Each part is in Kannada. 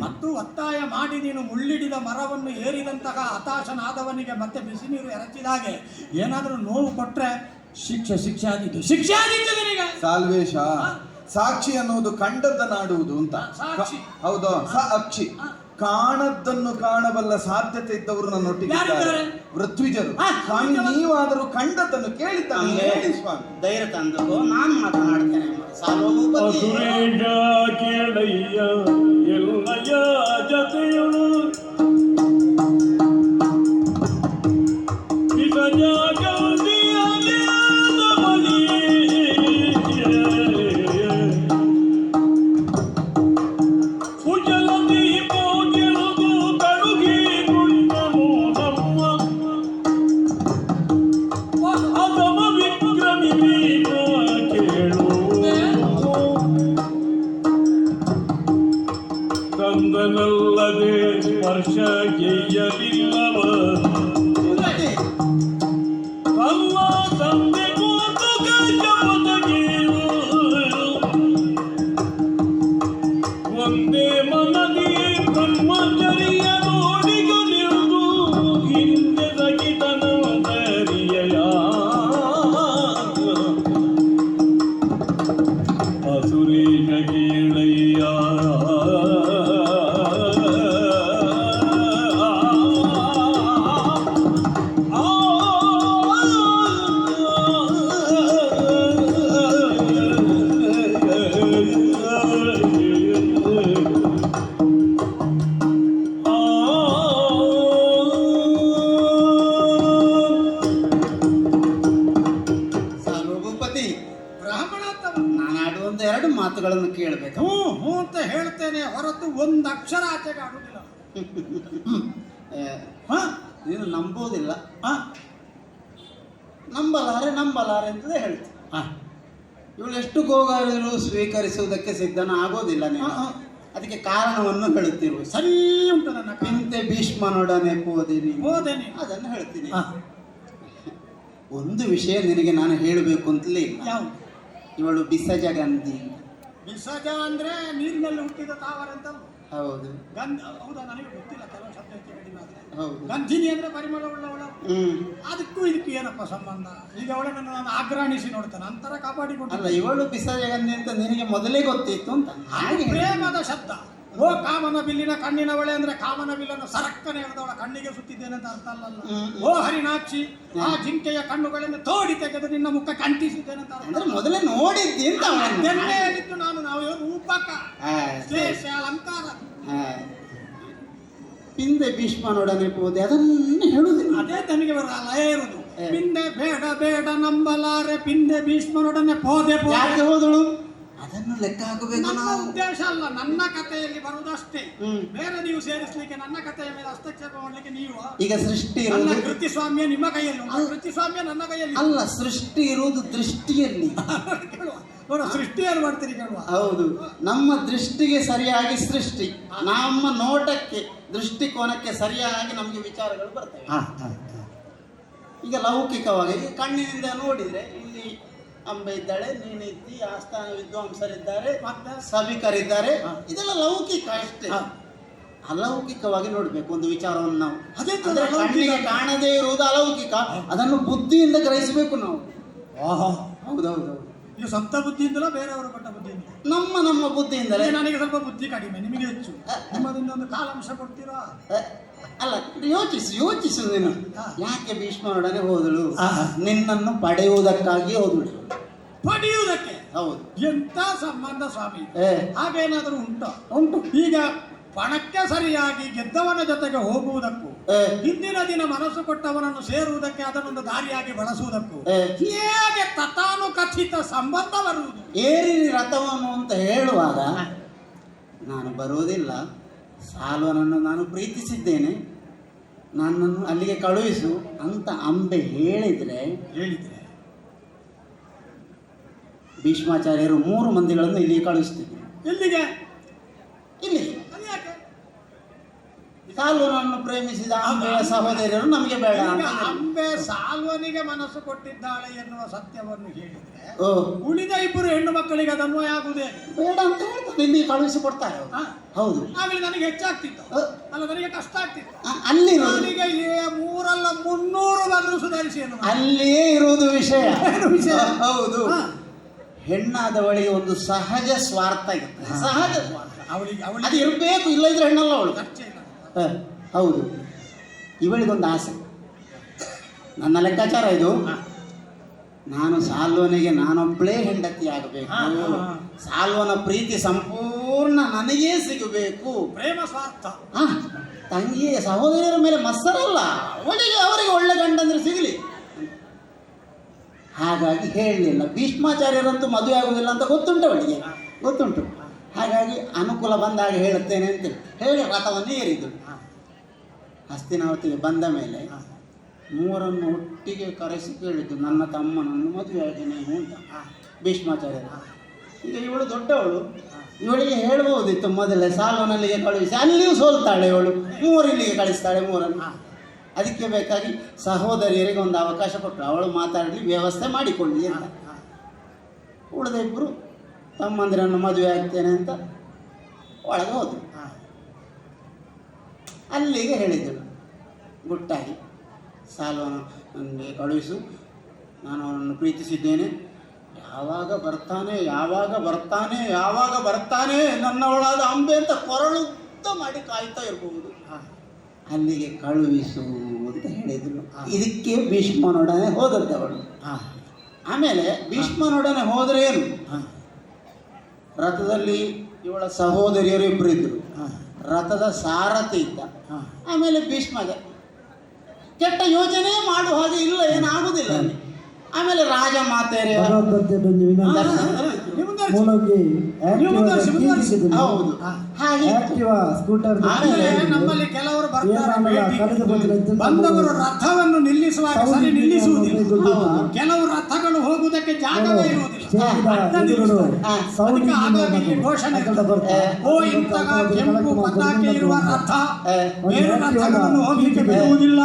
ಮತ್ತು ಒತ್ತಾಯ ಮಾಡಿ ನೀನು ಮುಳ್ಳಿಡಿದ ಮರವನ್ನು ಏರಿದಂತಹ ಹತಾಶನಾದವನಿಗೆ ಮತ್ತೆ ಬಿಸಿ ನೀರು ಎರಚಿದಾಗೆ ಏನಾದರೂ ನೋವು ಕೊಟ್ರೆ ಶಿಕ್ಷೆ ಆದಿತ್ತು ನಿನಗೆ. ಸಾಲ್ವೇಶ ಸಾಕ್ಷಿ ಅನ್ನುವುದು ಕಂಡದ್ದನ್ನಾಡುವುದು ಅಂತ. ಹೌದು, ಸಾಕ್ಷಿ ಕಾಣದ್ದನ್ನು ಕಾಣಬಲ್ಲ ಸಾಧ್ಯತೆ ಇದ್ದವರು ನನ್ನೊಟ್ಟಿಗಿದ್ದಾರೆ, ವೃತ್ವಿಜರು. ಸ್ವಾಮಿ, ನೀವಾದರೂ ಕಂಡದ್ದನ್ನು ಕೇಳಿದ್ದಾನೆ ಹೇಳಿ ಸ್ವಾಮಿ. ಧೈರ್ಯ ತಂದು ನಾನು ಮಾತನಾಡ್ತೇನೆ. ಕೇಳಯ್ಯ ಎಲ್ಲಯ್ಯ ಜತೆಯಳು ತಂದನಲ್ಲದೆ ಸ್ಪರ್ಶ ಗೆಯ್ಯಲಿಲ್ಲವ ಕಲ್ಲ ತಂದೆ ಕೂತು ಕಜಪದಗಿರು ಒಂದೇ ಮನದಿ ಬ್ರಹ್ಮಚರ್ಯ ನೋಡಿಗಲಿರುವುದು ಹಿಂದೆ ಸಗಿತನ ದರಿಯ ಅಸುರೇಶ ಕೇಳಯ್ಯ ಮಾತುಗಳನ್ನು ಕೇಳಬೇಕು. ಹ್ಞೂ ಅಂತ ಹೇಳ್ತೇನೆ ಹೊರತು ಒಂದು ಅಕ್ಷರ ಆಚೆಗೆ ಆಡುವುದಿಲ್ಲ. ನೀನು ನಂಬೋದಿಲ್ಲ, ನಂಬಲಾರೆ ಅಂತಲೇ ಹೇಳ್ತೀನಿ. ಇವಳು ಎಷ್ಟು ಗೋಗಾರರು ಸ್ವೀಕರಿಸುವುದಕ್ಕೆ ಸಿದ್ಧನ ಆಗೋದಿಲ್ಲ. ನೀನು ಅದಕ್ಕೆ ಕಾರಣವನ್ನು ಹೇಳುತ್ತಿರುವ ಸರಿ ಉಂಟು. ನನ್ನ ಪಿಂತೆ ಭೀಷ್ಮನೊಡನೆ ಹೋದೇನಿ ಅದನ್ನು ಹೇಳ್ತೀನಿ. ಒಂದು ವಿಷಯ ನಿನಗೆ ನಾನು ಹೇಳಬೇಕು ಅಂತಲೇ ಇಲ್ಲ. ಇವಳು ಬಿಸಜಗಂಧಿ. ಬಿಸಜ ಅಂದ್ರೆ ನೀರಿನಲ್ಲಿ ಹುಟ್ಟಿದ ತಾವರ ಅಂತ. ಹೌದು. ಹೌದಾ, ನನಗೆ ಗೊತ್ತಿಲ್ಲ, ಕೆಲವು ಶಬ್ದ ಕಡಿಮೆ ಆದ್ರೆ. ಹೌದು. ಗಂಧಿನಿ ಅಂದ್ರೆ ಪರಿಮಳ ಉಳ್ಳವಳ. ಅದಕ್ಕೂ ಇದಕ್ಕೂ ಏನಪ್ಪ ಸಂಬಂಧ? ಈಗ ಅವಳನ್ನು ನಾನು ಆಗ್ರಹಿಸಿ ನೋಡ್ತಾನೆ, ನಂತರ ಕಾಪಾಡಿಕೊಂಡು. ಅಲ್ಲ, ಇವಳು ಬಿಸಜಗಂಧಿ ಅಂತ ನಿನಗೆ ಮೊದಲೇ ಗೊತ್ತಿತ್ತು ಅಂತ. ಹಾಗೆ ಪ್ರೇಮದ ಶಬ್ದ. ಓ ಕಾಮನ ಬಿಲ್ಲಿನ ಕಣ್ಣಿನವಳೆ ಅಂದ್ರೆ ಕಾಮನ ಬಿಲ್ಲನ್ನು ಸರಕ್ಕನೆ ಎಳೆದವಳ ಕಣ್ಣಿಗೆ ಸುತ್ತಿದ್ದೇನೆ ಅಂತ ಅರ್ಥ ಅಲ್ಲಲ್ಲ. ಓ ಹರಿನಾಕ್ಷಿ, ಆ ಜಿಂಕೆಯ ಕಣ್ಣುಗಳನ್ನು ತೋಡಿ ತೆಗೆದು ನಿನ್ನ ಮುಖಕ್ಕೆ ಅಂಟಿಸಿದ್ದೇನೆ ಅಂತ ಅಂದ್ರೆ ಮೊದಲೇ ನೋಡಿದ್ದಿ ಅಂತ ಹೇಳಿದ್ದು ನಾನು. ನಾವು ರೂಪಕ ಶ್ಲೇಷ ಅಲಂಕಾರ. ಪಿಂದೆ ಭೀಷ್ಮನೊಡನೆ ಹೋದೆ ಅದನ್ನು ಹೇಳುದಿಲ್ಲ. ಅದೇ ತನಗೆ ಲಯ ಇರುವುದು. ಪಿಂದೆ ಬೇಡ ಬೇಡ ನಂಬಲಾರೆ ಪಿಂದೆ ಭೀಷ್ಮನೊಡನೆ ಹೋದೆ. ಯಾಕೆ ಹೋದಳು ಅದನ್ನು ಲೆಕ್ಕ ಹಾಕಬೇಕು. ನನ್ನ ಉದ್ದೇಶ ಅಲ್ಲ, ನನ್ನ ಕಥೆಯಲ್ಲಿ ಬರುವುದಷ್ಟೇ. ಬೇರೆ ನೀವು ಸೇರಿಸಲಿಕ್ಕೆ, ನನ್ನ ಕಥೆಯ ಮೇಲೆ ಹಸ್ತಕ್ಷೇಪ ಮಾಡಲಿಕ್ಕೆ ನೀವು. ಈಗ ಸೃಷ್ಟಿ ಇರುವುದು ಕೃತಿಸ್ವಾಮ್ಯ ನಿಮ್ಮ ಕೈಯಲ್ಲಿ, ಕೃತಿಸ್ವಾಮ್ಯ ನನ್ನ ಕೈಯಲ್ಲಿ ಅಲ್ಲ. ಸೃಷ್ಟಿ ಇರುವುದು ದೃಷ್ಟಿಯಲ್ಲಿ. ಸೃಷ್ಟಿಯಲ್ಲಿ ಮಾಡ್ತೀರಿ ಕೇಳುವ. ಹೌದು, ನಮ್ಮ ದೃಷ್ಟಿಗೆ ಸರಿಯಾಗಿ ಸೃಷ್ಟಿ, ನಮ್ಮ ನೋಟಕ್ಕೆ ದೃಷ್ಟಿಕೋನಕ್ಕೆ ಸರಿಯಾಗಿ ನಮಗೆ ವಿಚಾರಗಳು ಬರ್ತವೆ. ಈಗ ಲೌಕಿಕವಾಗಿ ಕಣ್ಣಿನಿಂದ ನೋಡಿದ್ರೆ ಇಲ್ಲಿ ಅಂಬೆ ಇದ್ದಾಳೆ, ನೀನಿದ್ದಿ, ಆಸ್ಥಾನ ವಿದ್ವಾಂಸರಿದ್ದಾರೆ, ಸಭಿಕರಿದ್ದಾರೆ, ಇದೆಲ್ಲ ಲೌಕಿಕ ಅಷ್ಟೇ. ಅಲೌಕಿಕವಾಗಿ ನೋಡ್ಬೇಕು ಒಂದು ವಿಚಾರವನ್ನು ನಾವು. ಅದೇ ಕಣ್ಣಿಗೆ ಕಾಣದೇ ಇರುವುದು ಅಲೌಕಿಕ, ಅದನ್ನು ಬುದ್ಧಿಯಿಂದ ಗ್ರಹಿಸಬೇಕು ನಾವು. ಹೌದೌದು. ಇದು ಸ್ವಂತ ಬುದ್ಧಿಯಿಂದಲೋ ಬೇರೆಯವರು ಕೊಟ್ಟ ಬುದ್ಧಿಯಿಂದ? ನಮ್ಮ ಬುದ್ಧಿಯಿಂದಲೇ. ನನಗೆ ಸ್ವಲ್ಪ ಬುದ್ಧಿ ಕಡಿಮೆ, ನಿಮಗೆ ಹೆಚ್ಚು. ನಿಮ್ಮದಿಂದ ಒಂದು ಕಾಲಾಂಶ ಕೊಡ್ತೀರಾ? ಅಲ್ಲ, ಯೋಚಿಸು ನೀನು. ಯಾಕೆ ಭೀಷ್ಮನೊಡನೆ ಹೋದಳು? ನಿನ್ನನ್ನು ಪಡೆಯುವುದಕ್ಕಾಗಿ ಹೋದಳು. ಪಡೆಯುವುದಕ್ಕೆ? ಹೌದು. ಎಂತ ಸಂಬಂಧ ಸ್ವಾಮಿ? ಹಾಗೇನಾದರೂ ಉಂಟು? ಈಗ ಪಣಕ್ಕೆ ಸರಿಯಾಗಿ ಗೆದ್ದವನ ಜೊತೆಗೆ ಹೋಗುವುದಕ್ಕೂ, ಹಿಂದಿನ ದಿನ ಮನಸ್ಸು ಕೊಟ್ಟವನನ್ನು ಸೇರುವುದಕ್ಕೆ ಅದನ್ನೊಂದು ದಾರಿಯಾಗಿ ಬಳಸುವುದಕ್ಕೂ ಹೇಗೆ ತಥಾನುಕಥಿತ ಸಂಬಂಧ ಬರುವುದು? ಏರಿರಿ ರಥವನ್ನು ಅಂತ ಹೇಳುವಾಗ ನಾನು ಬರುವುದಿಲ್ಲ, ಸಾಲ್ವನನ್ನು ನಾನು ಪ್ರೀತಿಸಿದ್ದೇನೆ, ನನ್ನನ್ನು ಅಲ್ಲಿಗೆ ಕಳುಹಿಸು ಅಂತ ಅಂಬೆ ಹೇಳಿದ್ರೆ ಭೀಷ್ಮಾಚಾರ್ಯರು 3 ಮಂದಿಗಳನ್ನು ಇಲ್ಲಿಗೆ ಕಳುಹಿಸ್ತಿದ್ರು. ಎಲ್ಲಿಗೆ? ಇಲ್ಲಿ ಸಾಲ್ವನನ್ನು ಪ್ರೇಮಿಸಿದ ಅಂಬೆಯ ಸಹೋದರಿಯರು ನಮಗೆ ಬೇಡ ಈಗ ಅಂತ ಹೇಳಿ. ಅಂಬೆ ಸಾಲ್ವನಿಗೆ ಮನಸ್ಸು ಕೊಟ್ಟಿದ್ದಾಳೆ ಎನ್ನುವ ಸತ್ಯವನ್ನು ಹೇಳಿದ್ರೆ ಓ ಉಳಿದ ಇಬ್ಬರು ಹೆಣ್ಣು ಮಕ್ಕಳಿಗೆ ಅದು ಅನ್ವಯ ಆಗುವುದೇ ಬೇಡ ಅಂತ ಹೇಳ್ತಾರೆ, ಇಲ್ಲಿ ಕಳುಹಿಸಿಕೊಡ್ತಾರೆ ಅವ್ರು. ಹೌದು ಆಗಲಿ ನನಗೆ ಹೆಚ್ಚಾಗ್ತಿತ್ತು ಅಲ್ಲ ನನಗೆ ಕಷ್ಟ ಆಗ್ತಿತ್ತು. ಅಲ್ಲಿ ನನಗೆ 300 ಬಂದ್ರು ಸುಧಾರಿಸಿ ಎನ್ನುವ ಅಲ್ಲಿಯೇ ಇರುವುದು ವಿಷಯ. ವಿಷಯ. ಹೌದು, ಹಾ. ಹೆಣ್ಣಾದವಳಿಗೆ ಒಂದು ಸಹಜ ಸ್ವಾರ್ಥ ಇರುತ್ತೆ. ಸಹಜ ಅವಳಿಗೆ ಅದು ಇರಬೇಕು, ಇಲ್ಲ ಇದ್ರೆ ಹೆಣ್ಣಲ್ಲ ಅವಳು. ಖರ್ಚೆ ಇಲ್ಲ. ಹೌದು, ಇವಳಿಗೊಂದು ಆಸೆ. ನನ್ನ ಲೆಕ್ಕಾಚಾರ ಇದು, ನಾನು ಸಾಲ್ವನಿಗೆ ನಾನೊಬ್ಬಳೇ ಹೆಂಡತಿ ಆಗಬೇಕು. ಸಾಲ್ವನ ಪ್ರೀತಿ ಸಂಪೂರ್ಣ ನನಗೇ ಸಿಗಬೇಕು. ಪ್ರೇಮ ಸ್ವಾರ್ಥ. ತಂಗಿ ಸಹೋದರಿಯರ ಮೇಲೆ ಮತ್ಸರಲ್ಲ, ಅವರಿಗೆ ಒಳ್ಳೆ ಗಂಡಂದ್ರೆ ಸಿಗಲಿ. ಹಾಗಾಗಿ ಹೇಳಲಿಲ್ಲ. ಭೀಷ್ಮಾಚಾರ್ಯರಂತೂ ಮದುವೆ ಆಗುವುದಿಲ್ಲ ಅಂತ ಗೊತ್ತುಂಟು ಅವಳಿಗೆ, ಗೊತ್ತುಂಟು. ಹಾಗಾಗಿ ಅನುಕೂಲ ಬಂದಾಗ ಹೇಳುತ್ತೇನೆ ಅಂತ ಹೇಳಿ ರಥವನ್ನು ಏರಿದ್ರು. ಹಸ್ತಿನಾವತಿಗೆ ಬಂದ ಮೇಲೆ ಮೂವರನ್ನು ಒಟ್ಟಿಗೆ ಕರೆಸಿ ಕೇಳಿದ್ದು, ನನ್ನ ತಮ್ಮನನ್ನು ಮದುವೆ ಆಗಿನೇ ಅಂತ ಭೀಷ್ಮಾಚಾರ್ಯರು. ಈಗ ಇವಳು ದೊಡ್ಡವಳು, ಇವಳಿಗೆ ಹೇಳ್ಬೋದಿತ್ತು ಮೊದಲೇ ಸಾಲ್ವನಲ್ಲಿಗೆ ಕಳುಹಿಸಿ, ಅಲ್ಲಿಯೂ ಸೋಲ್ತಾಳೆ ಇವಳು, ಇಲ್ಲಿಗೆ ಕಳಿಸ್ತಾಳೆ ಮೂರನ್ನು. ಅದಕ್ಕೆ ಬೇಕಾಗಿ ಸಹೋದರಿಯರಿಗೆ ಒಂದು ಅವಕಾಶ ಕೊಟ್ಟರು, ಅವಳು ಮಾತಾಡಲಿ, ವ್ಯವಸ್ಥೆ ಮಾಡಿಕೊಳ್ಳಿ ಅಂತ. ಉಳಿದ ಇಬ್ಬರು ತಮ್ಮಂದಿರನ್ನು ಮದುವೆ ಆಗ್ತೇನೆ ಅಂತ ಒಳಗೆ ಹೋದರು. ಅಲ್ಲಿಗೆ ಹೇಳಿದ್ದಳು ಗುಟ್ಟಾಗಿ, ಸಾಲ್ವನ ನನಗೆ ಕಳುಹಿಸು, ನಾನು ಅವನನ್ನು ಪ್ರೀತಿಸಿದ್ದೇನೆ, ಯಾವಾಗ ಬರ್ತಾನೆ ಯಾವಾಗ ಬರ್ತಾನೆ ಯಾವಾಗ ಬರ್ತಾನೆ ನನ್ನವಳಾದ ಅಂಬೆ ಅಂತ ಕೊರಳುತ್ತ ಮಾಡಿ ಕಾಯ್ತಾ ಇರಬಹುದು, ಅಲ್ಲಿಗೆ ಕಳುಹಿಸು ಅಂತ ಹೇಳಿದರು. ಇದಕ್ಕೆ ಭೀಷ್ಮನೊಡನೆ ಹೋದದ್ದವಳು. ಆಮೇಲೆ ಭೀಷ್ಮನೊಡನೆ ಹೋದರೆ ಏನು, ರಥದಲ್ಲಿ ಇವಳ ಸಹೋದರಿಯರು ಇಬ್ಬರು ಇದ್ದರು, ರಥದ ಸಾರಥಿ ಇದ್ದ. ಆಮೇಲೆ ಭೀಷ್ಮಗೆ ಕೆಟ್ಟ ಯೋಚನೆ ಮಾಡುವ ಹಾಗೆ ಇಲ್ಲ, ಏನಾಗುವುದಿಲ್ಲ. ಆಮೇಲೆ ರಾಜ ಮಾತೆಯರು ಹೌದು, ಹಾಗೆ ಆಮೇಲೆ ನಮ್ಮಲ್ಲಿ ಕೆಲವರು ಬರ್ತಾರೆ, ಬಂದವರು ರಥವನ್ನು ನಿಲ್ಲಿಸುವಾಗ ಸರಿ ನಿಲ್ಲಿಸುವುದಿಲ್ಲ, ಕೆಲವು ರಥಗಳು ಹೋಗುವುದಕ್ಕೆ ಜಾಗವೇ ಇರುವುದಿಲ್ಲ, ಅದಕ್ಕೆ ಆಗಾಗ ಘೋಷಣೆ, ಓ ಇಂತಹ ಕೆಂಪು ಪತಾಕೆ ಇರುವ ರಥ ಬೇರೆ ರಥಗಳನ್ನು ಹೋಗಲಿಕ್ಕೆ ಬಿಡುವುದಿಲ್ಲ,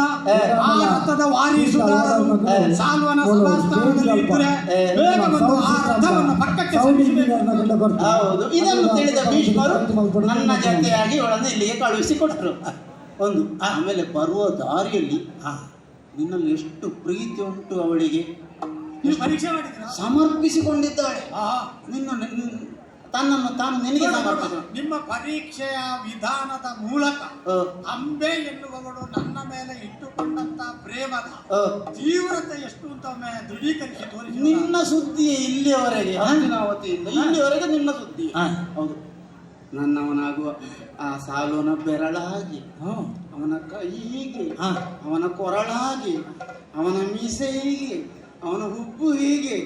ಆ ರಥದ ವಾರಿಸುದಾರರು ಸಾಲ್ವನ ಸಭಾಸ್ಥಾನದಲ್ಲಿ ಇದ್ದರೆ ಬೇಗ ಬಂದು ಆ ರಥವನ್ನು ಪಕ್ಕಕ್ಕೆ ಸರಿಸಬೇಕು. ಹೌದು, ಇದನ್ನು ತಿಳಿದ ಭೀಷ್ಮರು ನನ್ನ ಜೊತೆಯಾಗಿ ಇವಳನ್ನು ಇಲ್ಲಿಗೆ ಕಳುಹಿಸಿಕೊಟ್ರು ಒಂದು. ಆಮೇಲೆ ಬರುವ ದಾರಿಯಲ್ಲಿ ನಿನ್ನಲ್ಲಿ ಎಷ್ಟು ಪ್ರೀತಿ ಉಂಟು ಅವಳಿಗೆ, ಪರೀಕ್ಷೆ ಮಾಡಿದ್ರ ಸಮರ್ಪಿಸಿಕೊಂಡಿದ್ದಾಳೆ ತನ್ನನ್ನು ತಾನು ನಿನಗೆ ಸಮರ್ಪಿಸ. ನಿಮ್ಮ ಪರೀಕ್ಷೆಯ ವಿಧಾನದ ಮೂಲಕ ಅಂಬೆ ಎನ್ನುವವಳು ನನ್ನ ಮೇಲೆ ಇಟ್ಟುಕೊಂಡಂತ ಪ್ರೇಮದ ತೀವ್ರತೆ ಎಷ್ಟು ಅಂತ ಒಮ್ಮೆ ದೃಢೀಕರಿಸಿ ತೋರಿಸಿ. ನಿನ್ನ ಸುದ್ದಿ ಇಲ್ಲಿಯವರೆಗೆ, ಹಸ್ತಿನಾವತಿಯಿಂದ ಇಲ್ಲಿಯವರೆಗೆ ನಿನ್ನ ಸುದ್ದಿ. ಹೌದು, ನನ್ನವನಾಗುವ ಆ ಸಾಲುವನ ಬೆರಳಾಗಿ, ಅವನ ಕೈ ಹೀಗೆ, ಅವನ ಕೊರಳಾಗಿ, ಅವನ ಮೀಸೆ ಹೀಗೆ, ಅವನ ಹುಬ್ಬು ಹೀಗೆ,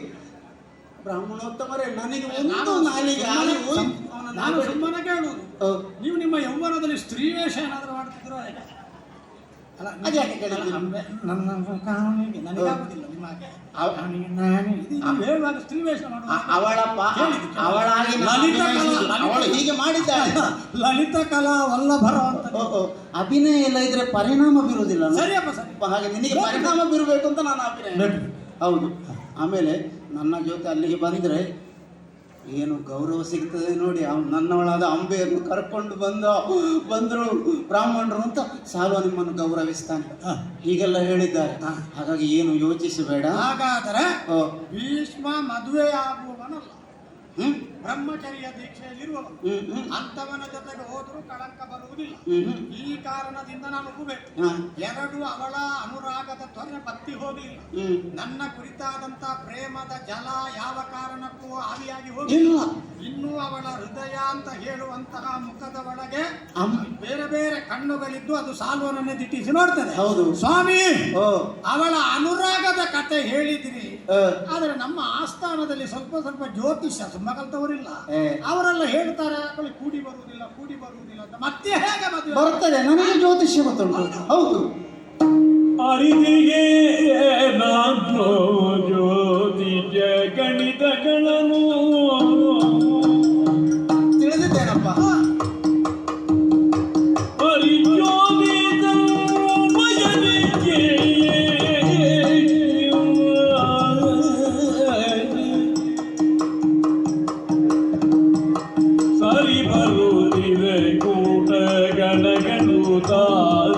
ಬ್ರಾಹ್ಮಣೋತ್ತಮರೇ ನನಗೆ ಒಂದು ನಾಲಿಗೆ ನಾನು ಸುಮ್ಮನೆ ಕೇಳುವುದು, ನೀವು ನಿಮ್ಮ ಯೌವನದಲ್ಲಿ ಸ್ತ್ರೀ ವೇಷ ಏನಾದರೂ ಮಾಡ್ತಿದ್ರು ಹೇಳುವಾಗ ಸ್ತ್ರೀ ವೇಷ ಹೀಗೆ ಮಾಡಿದ್ದಾಳೆ. ಲಲಿತ ಕಲಾ ವಲ್ಲಭರ ಅಂತ ಅಭಿನಯ ಎಲ್ಲ ಇದ್ರೆ ಪರಿಣಾಮ ಬೀರುವುದಿಲ್ಲ. ಸರಿಯಪ್ಪ ಸರಿ, ಹಾಗೆ ನಿನಗೆ ಪರಿಣಾಮ ಬೀರಬೇಕು ಅಂತ ನಾನು ಅಭಿನಯ. ಹೌದು, ಆಮೇಲೆ ನನ್ನ ಜೊತೆ ಅಲ್ಲಿಗೆ ಬಂದರೆ ಏನು ಗೌರವ ಸಿಗ್ತದೆ ನೋಡಿ. ನನ್ನವಳಾದ ಅಂಬೆಯನ್ನು ಕರ್ಕೊಂಡು ಬಂದರು ಬ್ರಾಹ್ಮಣರು ಅಂತ ಸಾಲ್ವ ನಿಮ್ಮನ್ನು ಗೌರವಿಸ್ತಾನೆ, ಹೀಗೆಲ್ಲ ಹೇಳಿದ್ದಾರೆ. ಹಾಗಾಗಿ ಏನು ಯೋಚಿಸಬೇಡ. ಹಾಗಾದರೆ ಭೀಷ್ಮ ಮದುವೆ ಆಗುವವನಲ್ಲ, ಬ್ರಹ್ಮಚರ್ಯ ದೀಕ್ಷೆಯಲ್ಲಿರುವವನು, ಅಂತವನ ಜೊತೆಗೆ ಹೋದರೂ ಕಳಂಕ ಬರುವುದಿಲ್ಲ. ಈ ಕಾರಣದಿಂದ ನಾನು ಒಪ್ಪಬೇಕು. ಎರಡು, ಅವಳ ಅನುರಾಗದ ತ್ವರೆ ಬತ್ತಿ ಹೋಗಲಿಲ್ಲ. ನನ್ನ ಕುರಿತಾದಂತ ಪ್ರೇಮದ ಜಲ ಯಾವ ಕಾರಣಕ್ಕೂ ಆವಿಯಾಗಿ ಹೋಗಿಲ್ಲ. ಇನ್ನೂ ಅವಳ ಹೃದಯ ಅಂತ ಹೇಳುವಂತಹ ಮುಖದ ಒಳಗೆ ಬೇರೆ ಬೇರೆ ಕಣ್ಣುಗಳಿದ್ದು ಅದು ಸಾಲ್ವನನ್ನೇ ದಿಟ್ಟಿಸಿ ನೋಡ್ತದೆ. ಹೌದು ಸ್ವಾಮಿ, ಅವಳ ಅನುರಾಗದ ಕತೆ ಹೇಳಿದಿರಿ, ಆದರೆ ನಮ್ಮ ಆಸ್ಥಾನದಲ್ಲಿ ಸ್ವಲ್ಪ ಸ್ವಲ್ಪ ಜ್ಯೋತಿಷ್ಯ ತುಂಬಾ ಕಲ್ತವರಿಲ್ಲ. ಅವರೆಲ್ಲ ಹೇಳ್ತಾರೆ ಅವಳಿಗೆ ಕೂಡಿ ಬರುವುದಿಲ್ಲ ಅಂತ. ಮತ್ತೆ ಹೇಗೆ ಮದುವೆ ಬರ್ತದೆ? ನನಗೆ ಜ್ಯೋತಿಷ್ಯ ಗೊತ್ತುಂಟು. ಹೌದು, ಅರಿದಿಗೆ ನಾನು ಜ್ಯೋತಿಷ ಗಣಿತಗಳನ್ನು ತಿಳಿದಿದ್ದೇನಪ್ಪ. ಹರಿಜ್ಯೋತಿ ಸುತಾರ